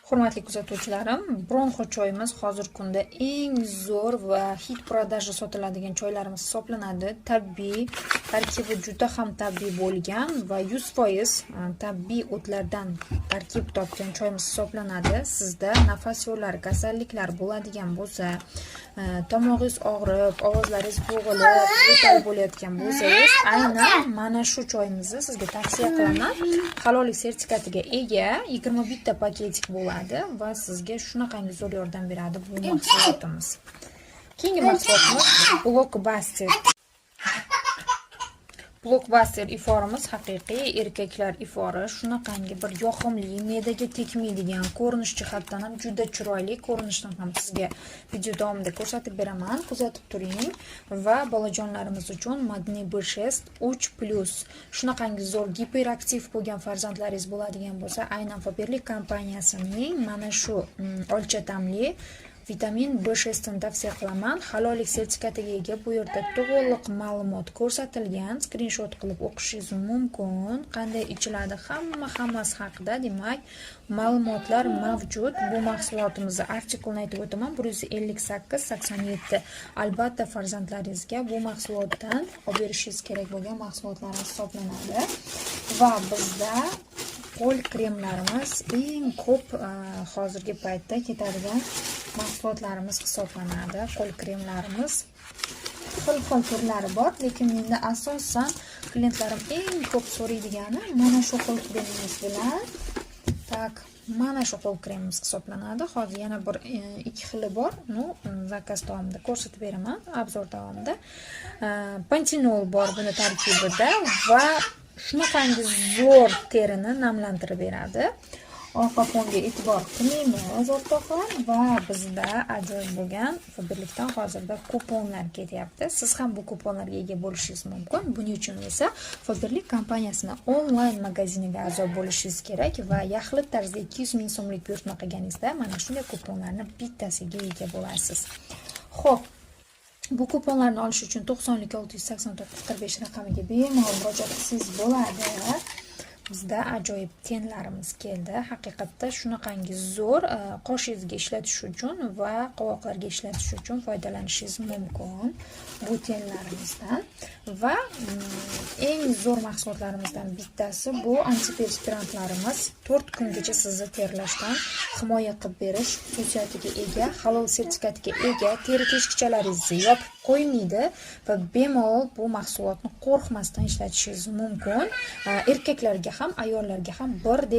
Hurmatli kuzatuvchilarim, Bronxo choyimiz hozir kunda eng zo'r va hit продажа sotiladigan choylarimiz hisoblanadi. Tabiiy, tarkibi juda ham tabiiy bo'lgan va 100% tabiiy o'tlardan tarkib topgan choyimiz hisoblanadi. Sizda nafas yo'llari kasalliklar bo'ladigan bo'lsa, tomog'ingiz og'rib, ovozlaringiz bo'g'ilib, yo'tal bo'layotgan bo'lsangiz, aynan mana shu choyimizni sizga tavsiya qilaman. Halollik sertifikatiga ega 21 ta paketik bo'ladi va sizga shunaqangi zo'r yordam beradi bu mahsulotimiz. Keyingi mahsulotimiz Blockbuster iforimiz haqiqiy erkaklar ifori. Shunaqangi bir yoqimli, me'daga tegmaydigan, ko'rinish jihatdan ham juda chiroyli, ko'rinishdan ham sizga video davomida ko'rsatib beraman. Kuzatib turing va bolajonlarimiz uchun Magniy B6 3+. Shunaqangi zo'r giperaktiv bo'lgan farzandlaringiz bo'ladigan bo'lsa, aynan Faberlic kompaniyasining mana shu o'lchatamli vitamin B6 ni tavsiya qilaman. Halollik sertifikatiga ega. Bu yerda to'liq ma'lumot ko'rsatilgan. Screenshot qilib o'qishingiz mumkin. Qanday ichiladi, hammasi haqida, demak, ma'lumotlar mavjud. Bu mahsulotimizni artiklini aytib o'taman. 158-87. Albatta farzandlaringizga bu mahsulotdan olib berishingiz kerak bo'lgan mahsulotlar hisoblanadi. Va bizda qo'l kremlarimiz eng ko'p hozirgi paytda ketadigan mahsulotlarimiz hisoblanadi. Qo'l kremlarimiz xil-xil turlari bor, lekin menda asosan klientlarim eng ko'p so'raydigani mana shu qo'l kremimiz bilan. Mana shu qo'l kremimiz hisoblanadi. Hozir yana bir ikki xili bor. Zakaz davomida ko'rsatib beraman, obzor davomida. Pantinol bor buni tarkibida va shunaqangi zo'r terini namlantirib beradi. Orqa fonga e'tibor qilmaymiz o'rtoqlar va bizda ajoyib bo'lgan Faberlicdan hozirda kuponlar ketyapti. Siz ham bu kuponlarga ega bo'lishingiz mumkin. Buning uchun esa Faberlic kompaniyasining onlayn magaziniga a'zo bo'lishingiz kerak va yaxlit tarzda 200 ming so'mlik buyurtma qilganingizda mana shunday kuponlarni bittasiga ega bo'lasiz. Xo'p, bu kuponlarni olish uchun 90-684-45 raqamiga bemalol murojaat qilsangiz bo'ladi. Bizda ajoyib tenlarimiz keldi. Haqiqatda shunaqangi zo'r qoshingizga ishlatish uchun va qovoqlarga ishlatish uchun foydalanishingiz mumkin bu tenlarimizdan. Va eng zo'r mahsulotlarimizdan bittasi bu antiperspirantlarimiz. 4 kungacha sizni terlashdan himoya qilib berish xususiyatiga ega, halol sertifikatiga ega, teri teshikchalaringizni yopib qo'ymaydi va bemalol bu mahsulotni qo'rqmasdan ishlatishingiz mumkin. Erkaklarga ham, ayollarga ham birdek